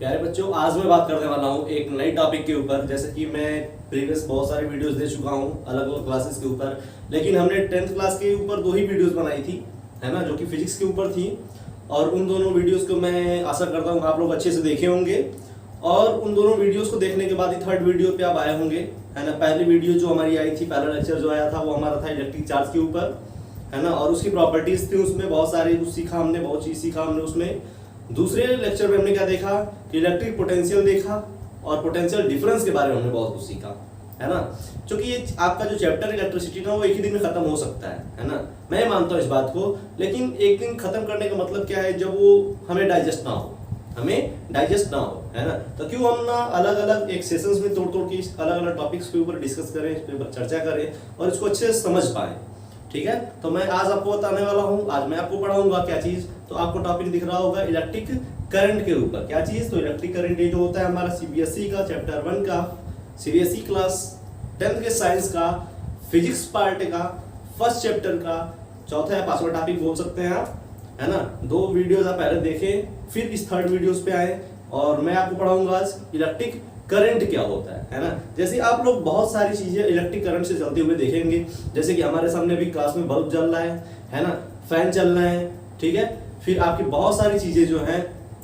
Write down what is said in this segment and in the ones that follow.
प्यारे बच्चों, आज मैं बात करने वाला हूँ एक नई टॉपिक के ऊपर। जैसे कि मैं प्रीवियस बहुत सारे वीडियोस दे चुका हूँ अलग अलग क्लासेस के ऊपर, लेकिन हमने 10th क्लास के ऊपर 2 ही वीडियोस बनाई थी, है ना, जो कि फिजिक्स के ऊपर थी। और उन दोनों वीडियोस को मैं आशा करता हूँ आप लोग अच्छे से देखे होंगे, और उन दोनों वीडियोस को देखने के बाद ही थर्ड वीडियो पे आप आए होंगे, है ना। पहली वीडियो जो हमारी आई थी, पहला लेक्चर जो आया था वो हमारा था इलेक्ट्रिक चार्ज के ऊपर, है ना, और उसकी प्रॉपर्टीज थी, उसमें बहुत सारे कुछ सीखा हमने, बहुत चीज सीखा हमने उसमें। दूसरे लेक्चर में हमने क्या देखा कि इलेक्ट्रिक पोटेंशियल देखा, और पोटेंशियल डिफरेंस के बारे में हमने बहुत कुछ सीखा, है ना। क्योंकि ये आपका जो चैप्टर इलेक्ट्रिसिटी ना, वो एक ही दिन में खत्म हो सकता है ना। मैं मानता हूँ इस बात को, लेकिन एक दिन खत्म करने का मतलब क्या है, जब वो हमें डाइजेस्ट ना हो, है ना। तो क्यों हम ना अलग अलग एक सेशंस में तोड़ तोड़ के अलग अलग टॉपिक्स के ऊपर डिस्कस करें, इस पर चर्चा करें और इसको अच्छे से समझ पाए। ठीक है, तो मैं आज आपको बताने वाला हूँ, आज मैं आपको पढ़ाऊंगा क्या चीज। तो आपको टॉपिक दिख रहा होगा इलेक्ट्रिक करंट के ऊपर। क्या चीज? तो इलेक्ट्रिक करंट ये जो होता है हमारा सीबीएसई का चैप्टर 1 का, सीबीएसई क्लास 10th के साइंस का फिजिक्स पार्ट का फर्स्ट चैप्टर का चौथा या पांचवा टॉपिक बोल सकते हैं आप, है ना। 2 वीडियोस आप पहले देखें, फिर इस थर्ड वीडियोस पे आए, और मैं आपको पढ़ाऊंगा आज इलेक्ट्रिक करंट क्या होता है ना। जैसे आप लोग बहुत सारी चीजें इलेक्ट्रिक करंट से चलते हुए देखेंगे, जैसे कि हमारे सामने अभी क्लास में बल्ब जल रहा है ना, फैन चल रहा है, ठीक है। फिर आपकी बहुत सारी चीजें जो हैं,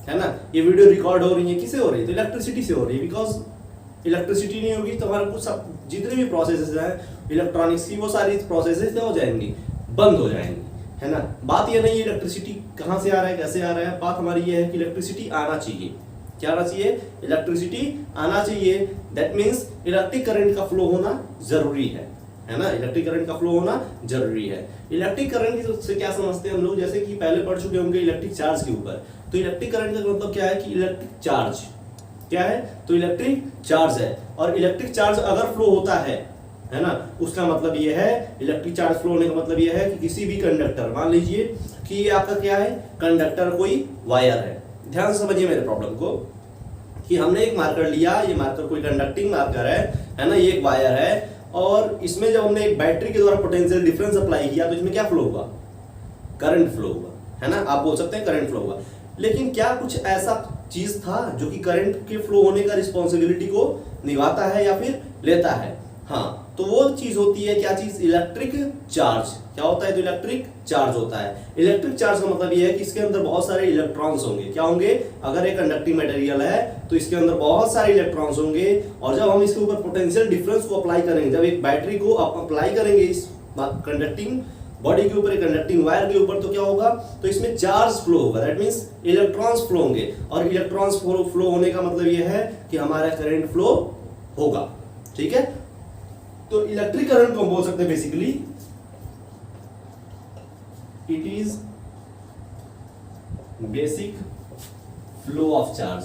है ना, ये वीडियो रिकॉर्ड हो रही है, किससे हो रही है? तो इलेक्ट्रिसिटी से हो रही है, बिकॉज इलेक्ट्रिसिटी नहीं होगी तो हमारा कुछ सब जितने भी प्रोसेसेस हैं इलेक्ट्रॉनिक्स की, वो सारी प्रोसेसेस हो जाएंगी, बंद हो जाएंगी, है ना। बात ये नहीं है इलेक्ट्रिसिटी कहाँ से आ रहा है, कैसे आ रहा है, बात हमारी ये है कि इलेक्ट्रिसिटी आना चाहिए। क्या आना चाहिए? इलेक्ट्रिसिटी आना चाहिए। दैट मीन्स इलेक्ट्रिक करंट का फ्लो होना जरूरी है ना। इलेक्ट्रिक करंट का फ्लो होना जरूरी है। इलेक्ट्रिक करंट से क्या समझते हैं हम लोग? जैसे कि पहले पढ़ चुके होंगे इलेक्ट्रिक चार्ज के ऊपर। तो इलेक्ट्रिक करंट का मतलब क्या है कि इलेक्ट्रिक चार्ज क्या है? तो इलेक्ट्रिक चार्ज है, और इलेक्ट्रिक चार्ज अगर फ्लो होता है ना, उसका मतलब ये है, इलेक्ट्रिक चार्ज फ्लो होने का मतलब ये है कि किसी भी कंडक्टर, मान लीजिए कि ये आपका क्या है, कंडक्टर कोई वायर है। ध्यान से समझिए मेरे प्रॉब्लम को, कि हमने एक मार्कर लिया, ये मार्कर कोई कंडक्टिंग मार्कर है ना, ये एक वायर है, और इसमें जब हमने एक बैटरी के द्वारा पोटेंशियल डिफरेंस अप्लाई किया तो इसमें क्या फ्लो हुआ? करंट फ्लो हुआ, है ना। आप बोल सकते हैं करंट फ्लो हुआ। लेकिन क्या कुछ ऐसा चीज था जो कि करंट के फ्लो होने का रिस्पॉन्सिबिलिटी को निभाता है या फिर लेता है? हाँ, तो वो चीज होती है, क्या चीज? Electric charge. क्या होता है? तो इलेक्ट्रिक चार्ज होता है। इलेक्ट्रिक चार्ज का मतलब ये है कि इसके अंदर बहुत सारे इलेक्ट्रॉन्स होंगे। क्या होंगे? अगर एक कंडक्टिंग मटेरियल है तो इसके अंदर बहुत सारे इलेक्ट्रॉन्स होंगे, और जब हम इसके ऊपर पोटेंशियल डिफरेंस को अप्लाई करेंगे, जब एक बैटरी को अप्लाई करेंगे इस कंडक्टिंग बॉडी के ऊपर, कंडक्टिंग वायर के ऊपर, तो क्या होगा? तो इसमें चार्ज फ्लो होगा। दैट मींस इलेक्ट्रॉन्स फ्लो होंगे, और इलेक्ट्रॉन्स फ्लो होने का मतलब ये है कि हमारा करंट फ्लो होगा। ठीक है, तो इलेक्ट्रिक करंट को हम बोल सकते हैं basically it is basic flow of charge,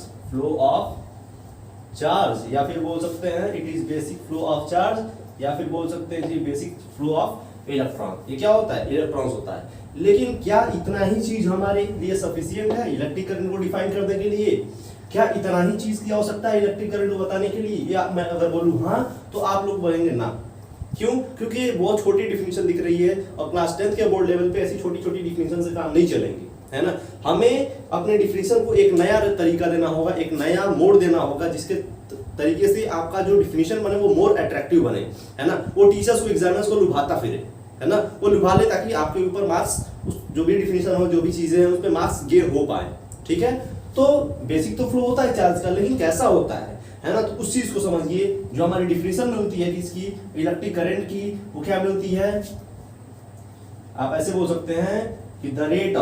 या फिर बोल सकते हैं it is basic flow of charge, या फिर बोल सकते हैं जी बेसिक फ्लो ऑफ इलेक्ट्रॉन। ये क्या होता है? इलेक्ट्रॉन्स होता है। लेकिन क्या इतना ही चीज हमारे लिए सफिशिएंट है इलेक्ट्रिक करंट को डिफाइन करने के लिए? क्या इतना ही चीज की आवश्यकता है इलेक्ट्रिक करंट को बताने के लिए? या मैं अगर बोलूं हाँ, तो आप लोग बोलेंगे ना। क्यों? क्योंकि ये बहुत छोटी डिफिनेशन दिख रही है, और क्लास 10th के बोर्ड लेवल पे ऐसी छोटी छोटी डिफिनेशन से काम नहीं चलेंगे, है ना। हमें अपने डिफिनेशन को एक नया तरीका देना होगा, एक नया मोड़ देना होगा, जिसके तरीके से आपका जो डिफिनेशन बने वो मोर अट्रैक्टिव बने, है ना। वो टीचर्स को, एग्जामिनर्स को लुभाता फिरे, है ना, वो लुभा ले, ताकि आपके ऊपर मार्क्स, जो भी डिफिनेशन हो, जो भी चीजें हैं, उस पर मार्क्स गेन हो पाए। ठीक है, तो बेसिक तो फ्लो होता है चार्ज का, लेकिन कैसा होता है ना। तो उस चीज को समझिए जो हमारी डिफिनेशन मिलती है किसकी? इलेक्ट्रिक करंट की। वो क्या मिलती है? आप ऐसे बोल सकते हैं कि द रेट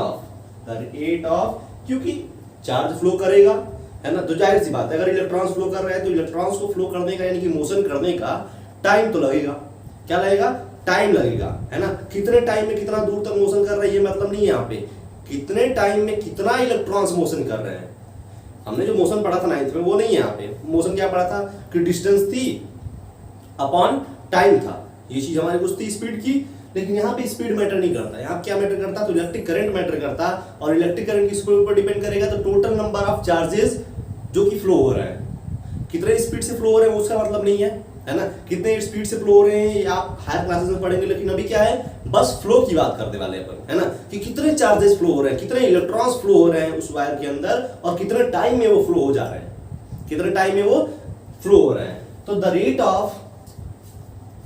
ऑफ, क्योंकि चार्ज फ्लो करेगा, है ना, तो जाहिर सी बात है अगर इलेक्ट्रॉन्स फ्लो कर रहे हैं तो इलेक्ट्रॉन्स को फ्लो करने का, यानी कि मोशन करने का टाइम तो लगेगा। क्या लगेगा? टाइम लगेगा, है ना। कितने टाइम में कितना दूर तक मोशन कर रहे हैं ये मतलब नहीं है यहाँ पे, कितने टाइम में कितना इलेक्ट्रॉन्स मोशन कर रहे हैं। हमने जो मोशन पढ़ा था 9th में, वो नहीं है यहाँ पे। मोशन क्या पढ़ा था कि डिस्टेंस थी अपॉन टाइम था। ये चीज हमारी कुछ थी स्पीड की, लेकिन यहाँ पे स्पीड मैटर नहीं करता। यहाँ क्या मैटर करता? तो इलेक्ट्रिक करंट मैटर करता, और इलेक्ट्रिक करंट किसके ऊपर डिपेंड करेगा? तो टोटल नंबर ऑफ चार्जेस जो कि फ्लो हो रहा है, कितने स्पीड से फ्लो हो रहे हैं उसका मतलब नहीं है, है ना, कितने स्पीड से फ्लो हो रहे हैं ये आप हायर क्लासेस में पढ़ेंगे, लेकिन अभी क्या है बस फ्लो की बात करने वाले अपन, है ना, कि कितने चार्जेस फ्लो हो रहे हैं, कितने इलेक्ट्रॉन्स फ्लो हो रहे हैं उस वायर के अंदर और कितने टाइम में वो फ्लो हो जा रहे हैं, कितने टाइम में वो फ्लो हो रहे हैं। तो the rate of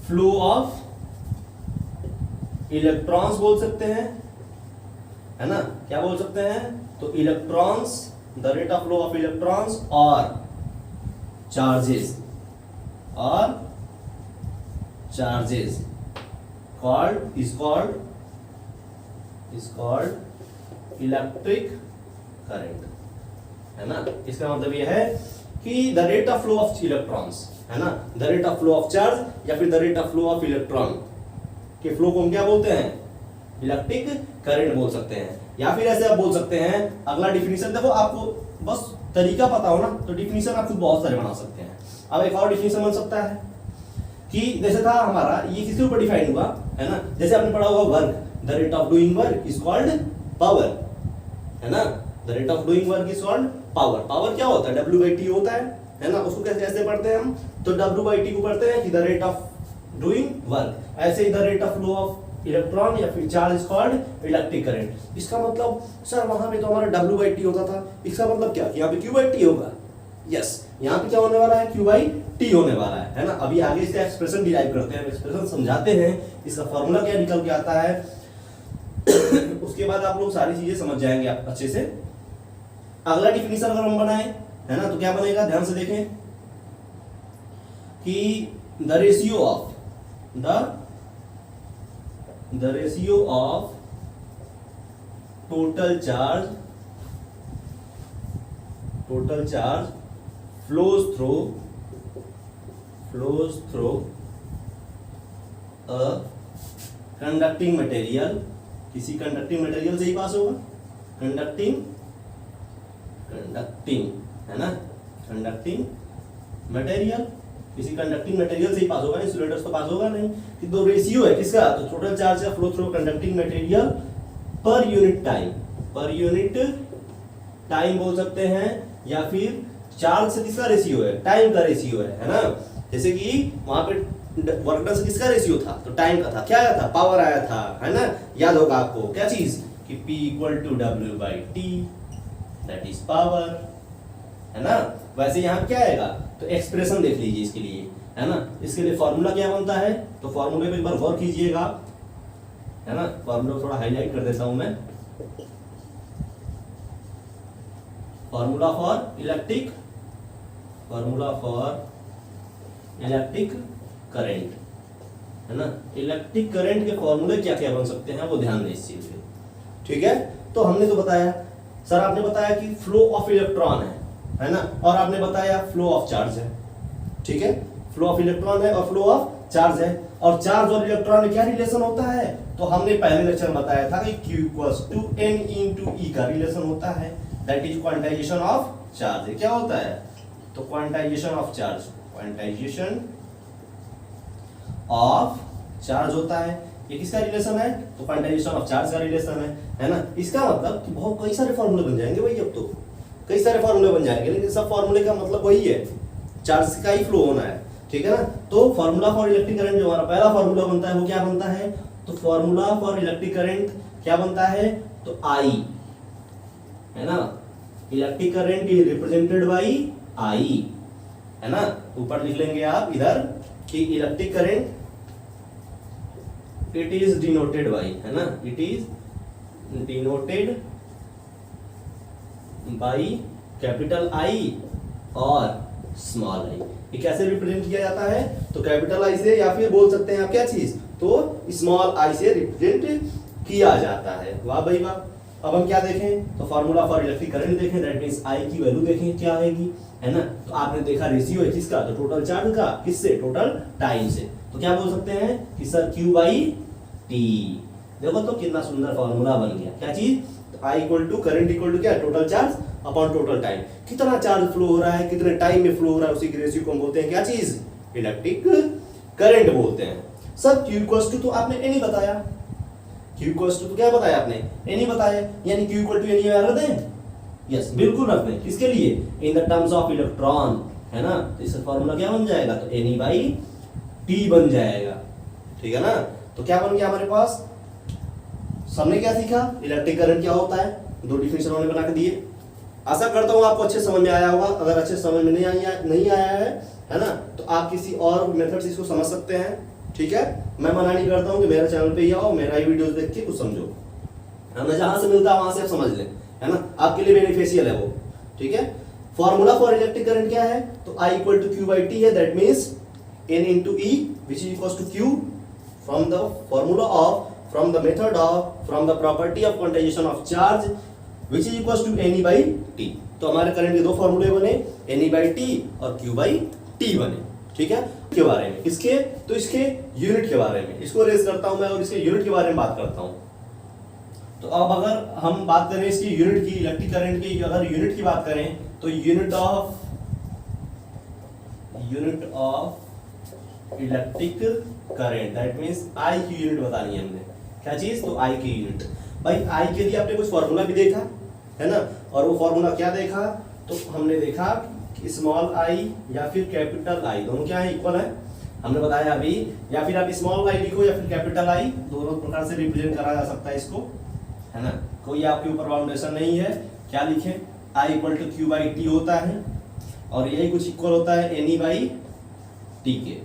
flow of electrons बोल सकते हैं, है ना, क्या बोल सकते हैं, तो electrons, the rate of flow of electrons और charges is called electric current, है ना। इसका मतलब यह है कि the rate of flow of electrons, है ना, the rate of flow of charge या फिर the rate of flow of electron के फ्लो को हम क्या बोलते हैं, इलेक्ट्रिक करंट बोल सकते हैं। या फिर ऐसे आप बोल सकते हैं, अगला डिफिनीशन देखो, आपको बस तरीका पता हो ना तो डिफिनीशन आप खुद बहुत सारे बना सकते हैं। अब एक और डिफिनीशन बन सकता है कि जैसे था हमारा, ये किसके ऊपर डिफाइन हुआ, है ना, जैसे आपने पढ़ा होगा work, the rate of doing work is called power, है ना, the rate of doing work is called power. Power क्या होता है, W/T होता है ना, उसको कैसे ऐसे पढ़ते हैं हम, तो W/T को पढ़ते हैं कि the rate of doing work. ऐसे ही the rate of flow of electron या फिर charge is called electric current. इसका मतलब सर वहां पे तो हमारा W/T होता था, इसका मतलब क्या कि यहाँ पे Q/T होगा। यस, यहाँ पे क्या होने वाला है, Q/T होने वाला है ना। अभी आगे इसका एक्सप्रेशन डिराइव करते हैं, एक्सप्रेशन समझाते हैं, इसका फॉर्मूला क्या निकल के आता है उसके बाद आप लोग सारी चीजें समझ जाएंगे आप अच्छे से। अगला डिफिनीशन अगर हम बनाए, है ना, तो क्या बनेगा, ध्यान से देखें कि the ratio of total charge flows through a conducting material, किसी कंडक्टिंग मटेरियल से ही पास होगा, कंडक्टिंग, है ना, कंडक्टिंग मटेरियल, किसी कंडक्टिंग मटेरियल से ही पास होगा, इंसुलेटर्स तो पास होगा नहीं। कि दो रेशियो है किसका, तो टोटल चार्ज का flow through conducting material per unit time बोल सकते हैं, या फिर चार्ज से किसका रेशियो है, टाइम का रेशियो है ना। जैसे कि वहां पे वर्क डन से किसका रेशियो था, तो टाइम का था, क्या आया था, पावर आया था, है ना। याद होगा आपको क्या चीज, कि P = W/T, that is power, है ना। वैसे यहाँ क्या आएगा, तो एक्सप्रेशन देख लीजिए इसके लिए, है ना। इसके लिए फॉर्मूला क्या बनता है, तो फॉर्मूले पे एक बार गौर कीजिएगा, है ना। फॉर्मूला थोड़ा हाईलाइट कर देता हूं मैं, फॉर्मूला फॉर इलेक्ट्रिक करंट, है ना। इलेक्ट्रिक करंट के फॉर्मूले क्या क्या बन सकते हैं वो ध्यान दें इस चीज पे, ठीक है। तो हमने तो बताया, सर आपने बताया कि फ्लो ऑफ इलेक्ट्रॉन है ना, और आपने बताया फ्लो ऑफ चार्ज है, ठीक है। फ्लो ऑफ इलेक्ट्रॉन है और फ्लो ऑफ चार्ज है, और चार्ज और इलेक्ट्रॉन में क्या रिलेशन होता है, तो हमने पहले लेक्चर में बताया था कि Q = N/E का रिलेशन होता है, that is quantization of charge. क्या होता है, तो क्वांटाइजेशन ऑफ चार्ज होता है। ये किसका रिलेशन है, तो क्वांटाइजेशन ऑफ चार्ज का रिलेशन है ना। इसका मतलब कि बहुत कई सारे फॉर्मूले बन जाएंगे भाई, अब तो कई सारे फॉर्मूले बन जाएंगे, लेकिन सब फॉर्मूले का मतलब वही है, चार्ज का ही फ्लो होना है, ठीक है ना। तो फॉर्मूला फॉर इलेक्ट्रिक करंट जो हमारा पहला फॉर्मूला बनता है वो क्या बनता है, तो फॉर्मूला फॉर इलेक्ट्रिक करंट क्या बनता है, तो I, है ना। Electric current is represented by I, है ना। ऊपर लिख लेंगे आप इधर कि electric current it is denoted by, है ना, it is denoted by capital I और स्मॉल I। ये कैसे रिप्रेजेंट किया जाता है, तो कैपिटल I से, या फिर बोल सकते हैं आप क्या चीज, तो स्मॉल I से रिप्रेजेंट किया जाता है। वाह भाई वाह। अब हम क्या देखें, तो फॉर्मूला फॉर इलेक्ट्रिक करंट देखें, दैट मींस I की वैल्यू देखें क्या आएगी, है ना। तो आपने देखा रेशियो है किसका, तो टोटल चार्ज का, किससे, टोटल टाइम से। तो क्या बोल सकते हैं कि सर Q/T। देखो तो कितना सुंदर फॉर्मूला बन गया, क्या चीज, तो I = करंट = क्या, total charge upon total time. कितना चार्ज फ्लो हो रहा है, कितने टाइम में फ्लो हो रहा है, उसी की रेशियो को हम बोलते हैं क्या चीज, इलेक्ट्रिक करंट बोलते हैं। सर Q तो आपने नहीं बताया, Q तो क्या बताया आपने, नहीं बताया, यानी Q = N याद रखते हैं, यस बिल्कुल रखते हैं, किसके लिए, in the terms of electron, है ना। तो इसका फॉर्मूला क्या बन जाएगा, तो N/E/, टी बन जाएगा, ठीक है ना। तो क्या बन गया हमारे पास, सबने क्या सीखा, इलेक्ट्रिक करंट क्या होता है, दो डिफिनेशन उन्होंने बना के दिए। आशा करता हूँ आपको अच्छे समझ में आया होगा। अगर अच्छे समझ में नहीं आया है ना, तो आप किसी और मेथड से इसको समझ सकते हैं, ठीक है। मैं मना नहीं करता हूँ कि मेरे चैनल पे ही आओ, मेरा ही वीडियोस देख के कुछ समझो, है ना। जहां से मिलता है वहां से आप समझ लें, है ना, आपके लिए बेनिफिशियल है वो, ठीक है। फॉर्मूला फॉर इलेक्ट्रिक करंट क्या है, तो I equal to Q by T है, that means N into E which is equal to Q from the formula of, from the method of, from the property of quantization of charge which is equal to N E by T. तो हमारे current के दो फॉर्मूले बने, N E by T और Q by T बने, ठीक है। के बारे में इसके, तो इसके यूनिट के बारे में इसको रेज करता हूं मैं और इसके यूनिट के बारे में बात करता हूं। तो अब अगर हम बात करें इसकी यूनिट की, इलेक्ट्रिक करंट की अगर यूनिट की बात करें, तो unit of electric current that means I की यूनिट बतानी है हमने, क्या चीज, तो आई की यूनिट। भाई आई के लिए आपने कुछ फॉर्मूला भी देखा है ना, और वो फॉर्मूला क्या देखा, तो हमने देखा कि स्मॉल आई या फिर कैपिटल आई दोनों क्या है, इक्वल है, हमने बताया अभी। या फिर आप स्मॉल आई लिखो या फिर कैपिटल आई, दोनों प्रकार से रिप्रेजेंट करा जा सकता है इसको, है ना, कोई आपके ऊपर बाउंडेशन नहीं है। क्या लिखें, I equal to Q by T होता है, और यही कुछ इक्वल होता है एन ई बाई टी के,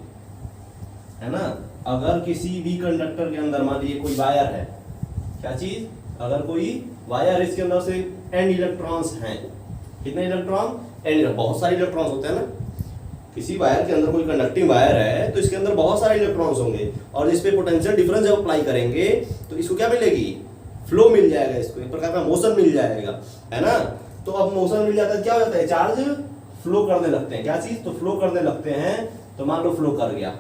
है ना। अगर किसी भी कंडक्टर के अंदर मान लीजिए कोई वायर है, क्या चीज, अगर कोई वायर इसके अंदर से एन इलेक्ट्रॉन्स हैं, कितने इलेक्ट्रॉन, एन, बहुत सारे इलेक्ट्रॉन्स होते हैं ना। किसी वायर के अंदर कोई कंडक्टिंग वायर है तो इसके अंदर बहुत सारे इलेक्ट्रॉन्स होंगे, और इस पे पोटेंशियल डिफरेंस जब अप्लाई करेंगे तो इसको क्या मिलेगी, फ्लो मिल जाएगा, इसको एक प्रकार का मोशन मिल जाएगा, है ना। तो अब मोशन मिल जाता है, क्या हो जाता है, चार्ज फ्लो करने लगते हैं, क्या चीज, तो फ्लो करने लगते हैं। तो मान लो फ्लो कर गया,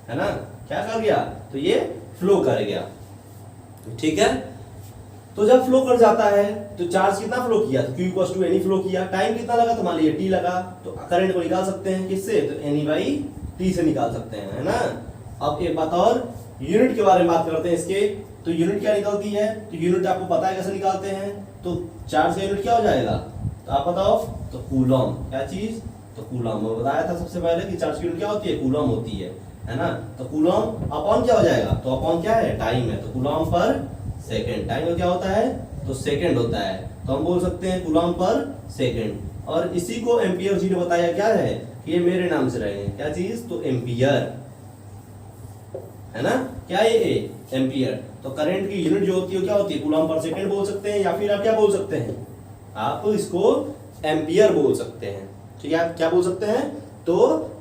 है ना, क्या कर गया, तो ये फ्लो कर गया, ठीक है। तो जब फ्लो कर जाता है तो चार्ज कितना फ्लो किया, तो Q equal to N E flow किया, टाइम कितना लगा, तो मान लीजिए टी लगा, तो करंट को निकाल सकते हैं किससे, तो एन ई बाई टी से निकाल सकते हैं, है ना। अब एक बात और, यूनिट के बारे में बात करते हैं इसके। तो यूनिट क्या निकलती है, तो यूनिट आपको पता है कैसे निकालते हैं, तो चार्ज का यूनिट क्या हो जाएगा, तो आप बताओ, तो कूलम, क्या चीज, तो कूलम। मैं बताया था सबसे पहले कि चार्ज की यूनिट क्या होती है, कूलम होती है ना। तो कूलम अपॉन क्या हो जाएगा, तो अपॉन क्या है, टाइम है, तो कूलम पर सेकेंड, टाइम का क्या होता है, तो सेकेंड होता है, तो हम बोल सकते हैं कूलम पर सेकेंड। और इसी को एम्पियर जी ने बताया क्या है, कि ये मेरे नाम से रहेंगे, क्या चीज, तो एम्पियर, है ना, क्या ये एम्पियर। तो करंट की यूनिट जो होती है क्या होती है, कूलम पर सेकेंड बोल सकते हैं, या फिर आप क्या बोल सकते हैं, आप इसको एम्पियर बोल सकते हैं, ठीक है। आप क्या बोल सकते हैं, तो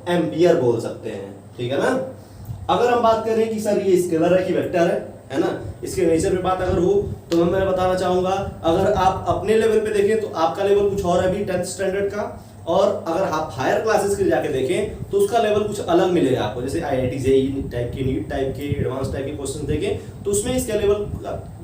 एम्पियर बोल सकते हैं, ठीक है ना। अगर हम बात करें कि सर ये स्केलर है कि वेक्टर है ना, इसके नेचर पे बात अगर हो तो मैं बताना चाहूंगा, अगर आप अपने लेवल पे देखें तो आपका लेवल कुछ और है अभी 10th स्टैंडर्ड का, और अगर आप हायर क्लासेस के जाके देखें तो उसका लेवल कुछ अलग मिलेगा आपको। जैसे IIT जेईई टाइप के, नीट टाइप के, एडवांस टाइप के क्वेश्चन देखें तो उसमें इसका लेवल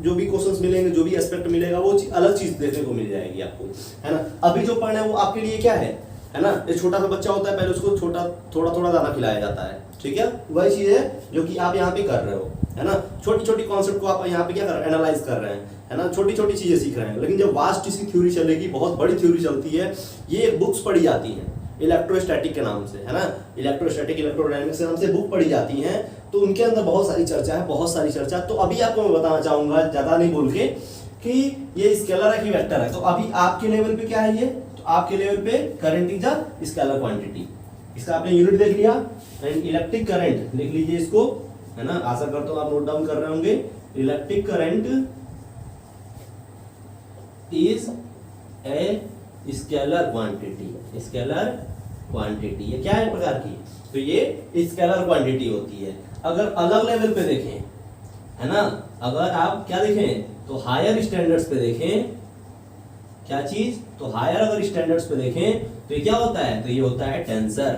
जो भी क्वेश्चंस मिलेंगे, जो भी एस्पेक्ट मिलेगा, वो अलग चीज देखने को मिल जाएगी आपको, है ना। अभी जो पढ़ना है वो आपके लिए क्या है ना, एक छोटा सा बच्चा होता है, पहले उसको थोड़ा थोड़ा दाना खिलाया जाता है, ठीक है। वही चीज है जो कि आप यहाँ पे कर रहे हो, है ना। छोटी छोटी कॉन्सेप्ट को आप यहाँ पे क्या कर रहे हैं, एनालाइज कर रहे हैं, है ना, छोटी छोटी चीजें सीख रहे हैं। लेकिन जब वास्ट इसकी थ्योरी चलेगी, बहुत बड़ी थ्योरी चलती है, ये बुक्स पढ़ी जाती हैं इलेक्ट्रोस्टैटिक के नाम से, है ना, इलेक्ट्रोस्टैटिक इलेक्ट्रोडायनेमिक्स के नाम से बुक पढ़ी जाती हैं, तो उनके अंदर बहुत सारी चर्चा है, बहुत सारी चर्चा। तो अभी आपको मैं बताना चाहूंगा, ज्यादा नहीं बोल के, कि ये स्केलर है कि वेक्टर है। तो अभी आपके लेवल पे क्या है ये, तो आपके लेवल पे current is a scalar quantity, इसका आपने यूनिट देख लिया, इलेक्ट्रिक करंट लिख लीजिए इसको, है ना। आशा करता हूं आप नोट डाउन कर रहे होंगे। Electric current is a scalar quantity, scalar quantity ये क्या है प्रकार की, तो ये स्केलर क्वांटिटी होती है। अगर अलग लेवल पे देखें, है ना, अगर आप क्या देखें, तो हायर स्टैंडर्ड्स पे देखें, क्या चीज, तो हायर अगर स्टैंडर्ड्स पे देखें तो ये क्या होता है, तो ये होता है टेंसर,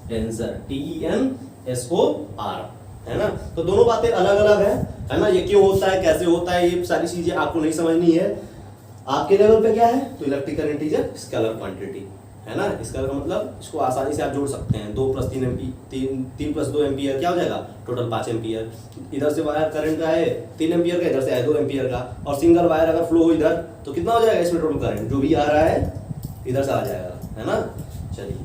टेंसर TENSOR, है ना। तो दोनों बातें अलग अलग है ना। ये क्यों होता है, कैसे होता है, ये सारी चीजें आपको नहीं समझनी है। आपके लेवल पे क्या है, तो electric current is scalar quantity, है ना। स्केलर का मतलब इसको आसानी से आप जोड़ सकते हैं, 2 + 3 एम्पीयर, 3 + 2 एम्पीयर क्या हो जाएगा, टोटल 5 एम्पीयर। इधर से वायर करंट का है 3 एम्पीयर का, इधर से है 2 एम्पीयर का, और सिंगल वायर अगर फ्लो हो इधर तो कितना हो जाएगा इसमें टोटल करंट, जो भी आ रहा है इधर से आ जाएगा, है ना। चलिए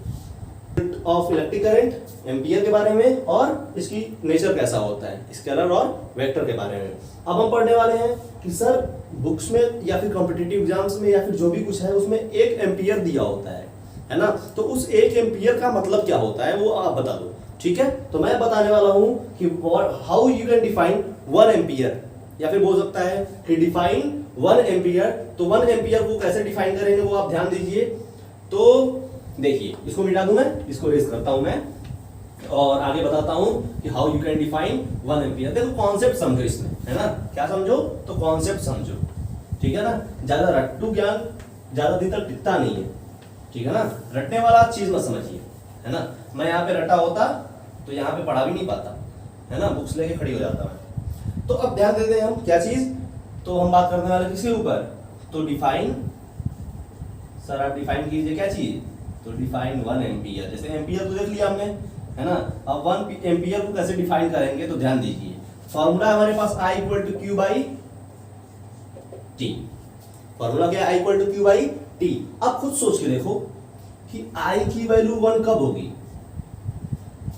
ऑफ इलेक्ट्रिक करंट एम्पियर के बारे में और इसकी नेचर कैसा होता है स्केलर और वेक्टर के बारे में। अब हम पढ़ने वाले हैं कि सर बुक्स में या फिर कॉम्पिटिटिव एग्जाम्स में या फिर जो भी कुछ है उसमें 1 एम्पियर दिया होता है ना, तो उस 1 एम्पियर का मतलब क्या होता है वो आप बता दो, ठीक है। तो मैं बताने वाला हूं कि how you can define 1 ampere, या फिर बोल सकता है कि डिफाइन 1 एम्पियर। तो 1 एम्पियर को कैसे डिफाइन करेंगे वो आप ध्यान दीजिए। तो देखिए इसको मिटा दूं मैं, इसको रेज करता हूं मैं और आगे बताता हूं कि how you can define 1 ampere. देखो कॉन्सेप्ट समझो इसमें, है ना, क्या समझो, तो कॉन्सेप्ट समझो, ठीक है ना। ज्यादा रट्टू ज्ञान ज्यादा दिन तक टिकता नहीं है, ठीक है ना, रटने वाला चीज मत समझिए, है ना। मैं यहाँ पे रटा होता तो यहाँ पे पढ़ा भी नहीं पाता, है ना, बुक्स लेके खड़ी हो जाता मैं। तो अब ध्यान देते हैं हम क्या चीज, तो हम बात करने वाले किसके ऊपर, तो डिफाइन, सर आप डिफाइन कीजिए क्या चीज, तो डिफाइन 1 एम्पियर। जैसे एम्पियर तो देख लिया हमने, है ना। अब 1 एम्पियर को कैसे डिफाइन करेंगे तो ध्यान दीजिए, फॉर्मूला हमारे पास I = Q / T। फॉर्मूला क्या है, I = Q / T। अब खुद सोच के देखो कि I की वैल्यू 1 कब होगी,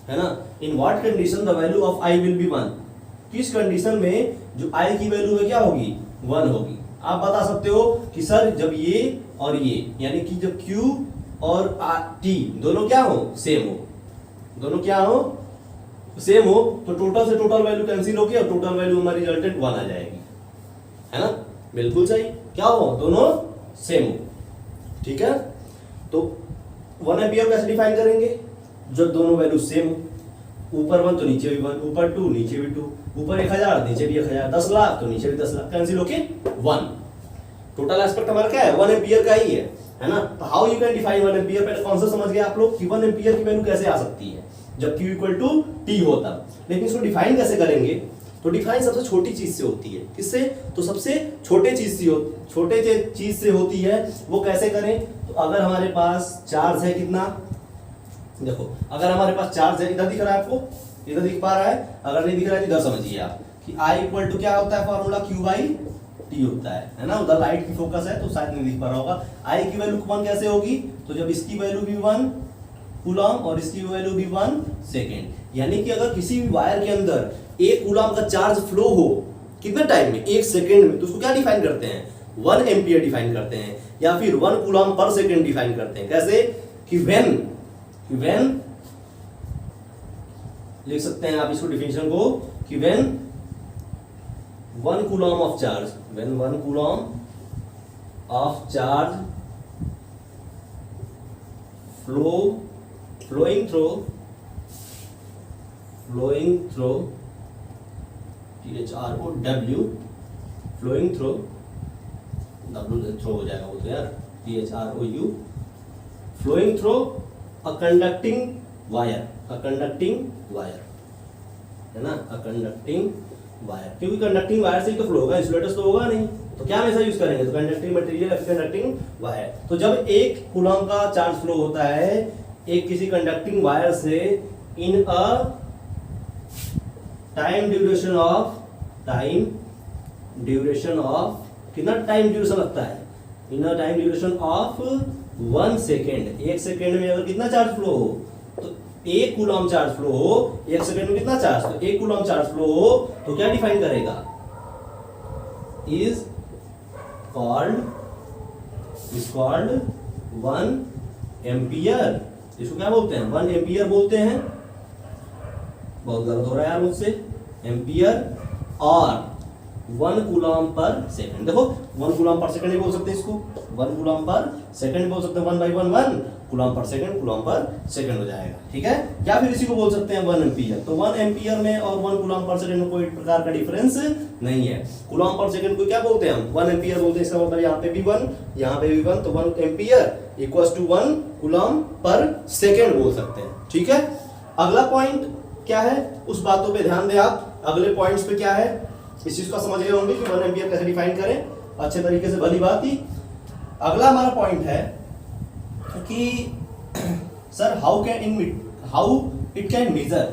है ना, in what condition the value of I will be 1। किस कंडीशन में जो I की वैल्यू है क्या होगी, 1 होगी। आप बता सकते हो कि सर जब ये और ये, यानी कि जब Q और T दोनों क्या हो, सेम हो, दोनों क्या हो, सेम हो, तो टोटल से टोटल वैल्यू कैंसिल होगी और टोटल वैल्यू हमारी रिजल्टेंट 1 आ जाएगी, है ना, बिल्कुल सही। क्या हो, दोनों सेम हो, ठीक है। तो 1 एम्पियर कैसे डिफाइन करेंगे, जब दोनों वैल्यू सेम हो, ऊपर 1 तो नीचे भी 1, ऊपर 2 नीचे भी 2, ऊपर 1000 नीचे भी 1000, 10 लाख तो नीचे भी 10 लाख, कैंसिल होके 1। टोटल एस्पेक्ट हमारा क्या है, 1 एम्पियर का ही है ना। तो how you can define 1 ampere, पहले कॉन्सेप्ट समझ गए आप लोग कि 1 एम्पियर की वैल्यू कैसे आ सकती है जब Q = T होता। लेकिन इसको डिफाइन कैसे करेंगे, तो डिफाइन सबसे छोटी चीज से होती है, किससे, तो सबसे छोटे चीज से होती है। वो कैसे करें, तो अगर हमारे पास चार्ज है कितना, देखो अगर हमारे पास चार्ज है, इधर दिख रहा है आपको, इधर दिख पा रहा है, अगर नहीं दिख रहा है तो इधर समझिए आप कि I = क्या होता है, फॉर्मूला Q / T होता है ना। उधर लाइट की फोकस है तो शायद नहीं दिख पा रहा होगा। I की वैल्यू 1 कैसे होगी, तो जब इसकी वैल्यू भी 1 कूलम और इसकी वैल्यू भी 1 सेकेंड। यानी कि अगर किसी भी वायर के अंदर 1 कूलम का चार्ज फ्लो हो कितने टाइम में, 1 सेकेंड में, तो उसको क्या डिफाइन करते हैं, 1 एम्पियर डिफाइन करते हैं, या फिर 1 कूलम पर सेकेंड डिफाइन करते हैं। कैसे कि व्हेन लिख सकते हैं आप इसको डिफिनेशन को कि when 1 coulomb of charge, when 1 coulomb of charge flowing through THROW, flowing through, W throw हो जाएगा वो तो यार, THROU, flowing through a conducting wire, है ना, a conducting wire, क्योंकि कंडक्टिंग वायर से ही तो फ्लो होगा, इंसुलेटर्स तो होगा नहीं, तो क्या हमेशा यूज करेंगे, तो कंडक्टिंग मटेरियल, कंडक्टिंग वायर। तो जब 1 कूलम का चार्ज फ्लो होता है एक किसी कंडक्टिंग वायर से in a time duration of कितना टाइम ड्यूरेशन लगता है, in a time duration of 1 second. 1 second में अगर कितना चार्ज फ्लो हो, तो 1 कूलम चार्ज फ्लो हो 1 सेकेंड में कितना चार्ज, तो 1 कूलम चार्ज फ्लो हो तो क्या डिफाइन करेगा, इज कॉल्ड 1 एम्पियर। इसको क्या बोलते हैं, 1 एम्पियर बोलते हैं। बहुत गलत हो रहा है यार मुझसे, एम्पियर और 1 कूलम पर सेकंड। देखो 1 कूलम पर सेकंड ही बोल सकते हैं इसको, 1 कूलम पर सेकंड बोल सकते हैं, 1/1 कूलम पर सेकंड हो जाएगा, ठीक है। या फिर इसी को बोल सकते हैं 1 एम्पियर। तो 1 एम्पियर में और 1 कूलम पर सेकंड में कोई प्रकार का डिफरेंस नहीं है। कूलम पर सेकंड को क्या बोलते हैं हम, 1 एम्पियर बोलते हैं। इसका मतलब यहाँ पे भी 1, यहाँ पे भी 1, तो 1 ampere equals to 1 coulomb per second बोल सकते हैं, ठीक है। अगला पॉइंट क्या है, उस बातों पे ध्यान दें आप। अगले पॉइंट्स पे क्या है, इस चीज का समझ गए होंगे कि 1 एम्पियर कैसे डिफाइन करें अच्छे तरीके से, भली बात ही। अगला हमारा पॉइंट है कि sir how it can measure.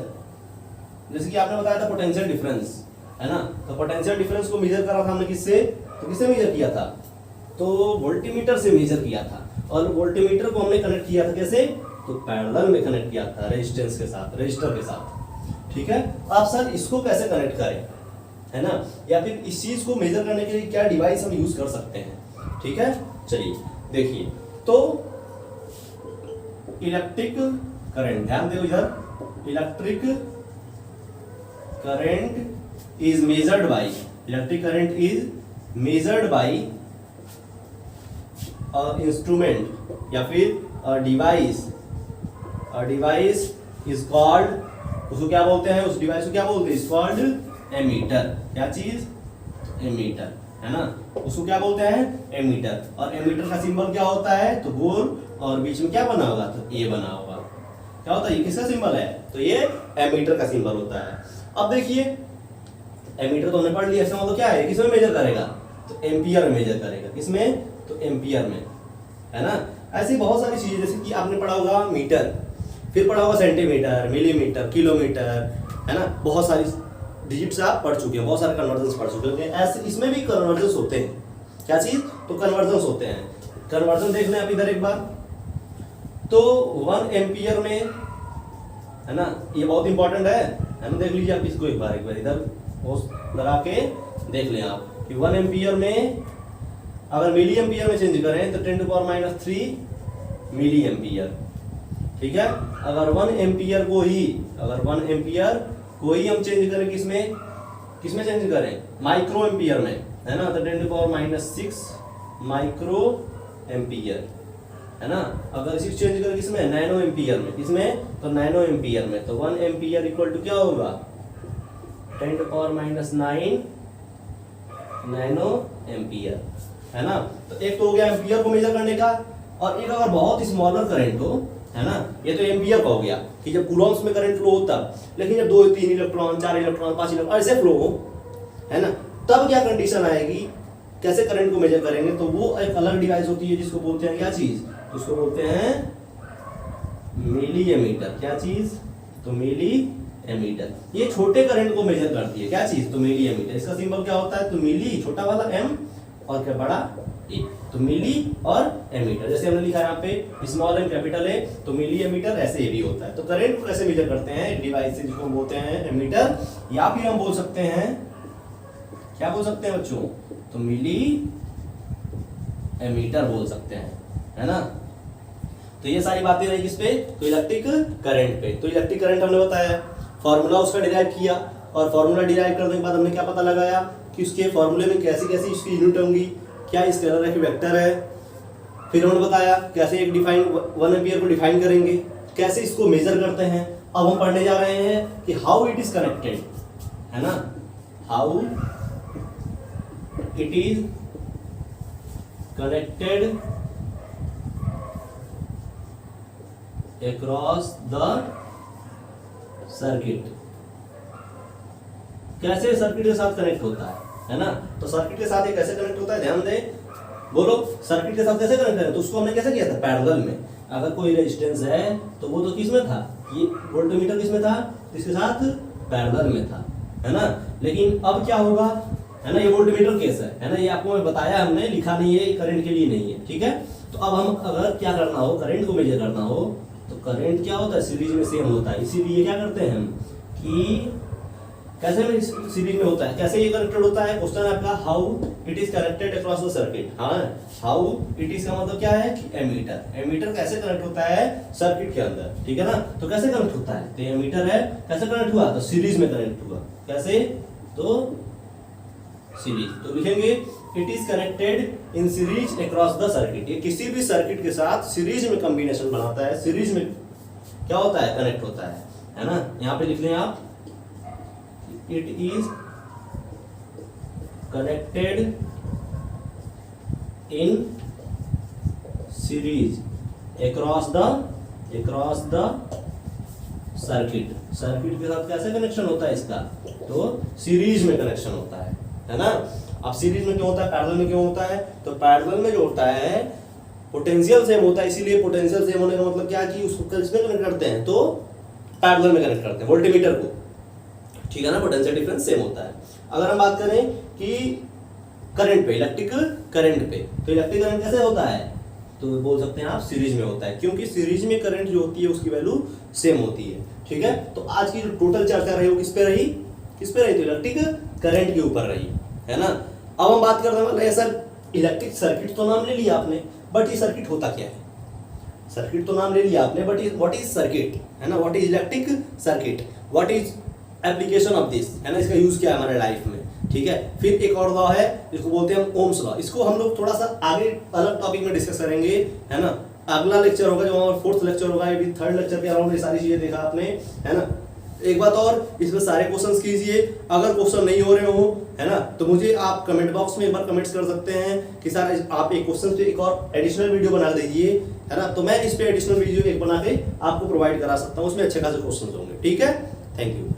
जैसे कि आपने बताया था पोटेंशियल डिफरेंस, है ना, तो पोटेंशियल डिफरेंस को मेजर करा था हमने किससे, तो किससे मेजर किया था, तो वोल्टीमीटर से मेजर किया था। और वोल्टीमीटर को हमने कनेक्ट किया था कैसे, तो पैरेलल में कनेक्ट किया था रेजिस्टेंस के साथ, रेजिस्टर के साथ। ठीक है, आप सर इसको कैसे कनेक्ट करें, है ना, या फिर इस चीज को मेजर करने के लिए क्या डिवाइस हम यूज कर सकते हैं। ठीक है, चलिए देखिए, तो इलेक्ट्रिक करंट, ध्यान दो इधर, electric current is measured by, electric current is measured by instrument या फिर डिवाइस इज कॉल्ड, उसको क्या बोलते हैं, उस डिवाइस को क्या बोलते हैं, इज कॉल्ड एमीटर। क्या चीज, एमीटर, है ना, उसको क्या बोलते हैं, एमीटर। और एमीटर का सिंबल क्या होता है, तो गोल, और बीच में क्या बना होगा, तो ए बना होगा। क्या होता है, ये किसका सिंबल है, तो ये एमीटर का सिंबल होता है। अब देखिए एमीटर तो हमने पढ़ लिया, इसका मतलब क्या है, किसमें मेजर करेगा, तो एम्पियर में मेजर करेगा, किसमें, तो एम्पियर में, है ना। ऐसी बहुत सारी चीजें, जैसे कि आपने पढ़ा होगा मीटर, फिर पढ़ा होगा सेंटीमीटर, मिलीमीटर, किलोमीटर, है ना, बहुत सारी डिजिट्स आप पढ़ चुके हैं, बहुत सारे कन्वर्जन्स पढ़ चुके हैं। ऐसे इसमें भी कन्वर्जन्स होते हैं, क्या चीज, तो कन्वर्जन्स होते हैं। कन्वर्जन देख लें आप इधर एक बार, तो 1 एम्पियर में, है ना, ये बहुत इंपॉर्टेंट है ना, देख लीजिए आप इसको एक बार इधर लगा के देख लें आप कि 1 एम्पियर में अगर मिली एम्पियर में चेंज करें तो 10⁻³ मिली एम्पियर। ठीक है, अगर 1 एम्पियर को ही हम चेंज करें, किसमें चेंज करें, माइक्रो एम्पियर में, है ना, तो 10⁻⁶ माइक्रो एम्पियर, है ना। अगर इसी चेंज करें किसमें, नैनो एम्पियर में, किसमें, तो नैनो एम्पियर में, तो 1 एम्पियर इक्वल टू क्या होगा, 10⁻⁹ नैनो एम्पियर, है ना। तो एक तो हो गया एम्पियर को मेजर करने का, और एक अगर बहुत स्मॉलर करंट हो, है ना, ये तो एम्पियर का हो गया कि जब कूलम्स में करंट फ्लो हो तब, लेकिन जब 2 3 इलेक्ट्रॉन 4 इलेक्ट्रॉन 5 इलेक्ट्रॉन ऐसे फ्लो हो, है ना, तब क्या कंडीशन आएगी, कैसे करंट को मेजर करेंगे, तो वो एक अलग डिवाइस होती है जिसको बोलते हैं क्या चीज, उसको बोलते हैं मिली एमीटर। क्या चीज, तो मिली एमीटर। ये छोटे करंट को मेजर करती है, क्या चीज, तो मिली एमीटर। इसका सिंबल क्या होता है, तो मिली, छोटा वाला एम, और क्या बड़ा ए, तो मिली और एमीटर। जैसे हमने लिखा है यहाँ पे स्मॉल एम कैपिटल ए, तो मिली एमीटर, ऐसे ये भी होता है। तो करंट को कैसे मेजर करते हैं, डिवाइस से, जिसको हम बोलते हैं एमीटर, या फिर हम बोल सकते हैं, क्या बोल सकते हैं बच्चों, तो मिली एमीटर बोल सकते हैं, है ना। तो ये सारी बातें रही किस पे, तो इलेक्ट्रिक करंट पे। तो इलेक्ट्रिक करंट हमने बताया, फार्मूला उसका डिराइव किया, और फार्मूला डिराइव करने के बाद हमने क्या पता लगाया कि उसके फार्मूले में कैसी कैसी इसकी यूनिट होंगी, क्या स्केलर है कि वेक्टर है। फिर हमने बताया कैसे एक 1 एम्पियर को डिफाइन करेंगे, कैसे इसको मेजर करते हैं। अब हम पढ़ने जा रहे हैं कि हाउ इट इज कनेक्टेड, है ना, how it is connected across the circuit, कैसे सर्किट के साथ कनेक्ट होता है ना। तो सर्किट के साथ ये कैसे कनेक्ट होता है, ध्यान दे, बोलो, सर्किट के साथ कैसे कनेक्ट करें, तो उसको हमने कैसे किया था, पैरेलल में। अगर कोई रेजिस्टेंस है तो वो तो किसमें था, ये वोल्टमीटर किसमें था, इसके साथ पैरेलल में था, है ना। लेकिन अब क्या होगा, है ना, ये वोल्टमीटर केस है ना, ये आपको मैं बताया, हमने लिखा नहीं है, करंट के लिए नहीं है। ठीक है, तो अब हम अगर क्या करना हो, करंट को मेजर करना हो, तो करंट क्या होता है, सीरीज में सेम होता है। इसीलिए क्या करते हैं हम कि कैसे में सीरीज में होता है, कैसे ये कनेक्टेड होता है। क्वेश्चन है आपका, how it is connected across the circuit. हाँ, हाउ इट इज का मतलब क्या है कि एमीटर, एमीटर कैसे कनेक्ट होता है सर्किट के अंदर, ठीक है ना। तो कैसे कनेक्ट होता है, तो एमीटर है, कैसे कनेक्ट हुआ, तो सीरीज में कनेक्ट हुआ। कैसे, तो सीरीज, तो लिखेंगे it is connected in series across the circuit. ये किसी भी सर्किट के साथ सीरीज में कॉम्बिनेशन बनाता है, सीरीज में क्या होता है, कनेक्ट होता है ना। यहाँ पे लिख लें आप, it is connected in series across the circuit. Circuit के साथ कैसे कनेक्शन होता है इसका, तो सीरीज में कनेक्शन होता है ना। अब सीरीज में क्यों होता है, पैरेलल में क्यों होता है, तो पैरेलल में जो होता है पोटेंशियल सेम होता है, इसीलिए पोटेंशियल सेम होने का मतलब क्या है कि उसको किसमें कनेक्ट करते हैं, तो पैरेलल में कनेक्ट करते हैं वोल्टमीटर को, ठीक है ना। पोटेंशियल डिफरेंस सेम होता है। अगर हम बात करें कि करंट पे, इलेक्ट्रिक करंट पे, तो इलेक्ट्रिक करंट कैसे होता है, तो बोल सकते हैं आप सीरीज में होता है, क्योंकि सीरीज में करंट जो होती है उसकी वैल्यू सेम होती है। ठीक है, तो आज की जो टोटल चर्चा रही वो किस पे रही, तो इलेक्ट्रिक करंट के ऊपर रही, है ना। अब हम बात करते हैं सर इलेक्ट्रिक सर्किट तो नाम ले लिया आपने, बट ये सर्किट होता क्या है। सर्किट तो नाम ले लिया आपने, बट व्हाट इज सर्किट, है ना, what is electric circuit, what is application of this, है ना, इसका यूज क्या है हमारे लाइफ में। ठीक है, फिर एक और लॉ है जिसको बोलते हैं हम ओम्स लॉ, इसको हम लोग थोड़ा सा आगे अलग टॉपिक में डिस्कस करेंगे, है ना। अगला लेक्चर होगा जो हमारा 4th लेक्चर होगा, ये भी 3rd लेक्चर के अराउंड ये सारी चीजें देखा आपने, है ना। एक बात और, इसमें सारे क्वेश्चंस कीजिए, अगर क्वेश्चन नहीं हो रहे हो, है ना, तो मुझे आप कमेंट बॉक्स में एक बार कमेंट्स कर सकते हैं कि सर आप एक क्वेश्चन पे एक और एडिशनल वीडियो बना दीजिए, है ना, तो मैं इस पे एडिशनल वीडियो एक बना के आपको प्रोवाइड करा सकता हूँ, उसमें अच्छे खासे क्वेश्चन होंगे। ठीक है, थैंक यू।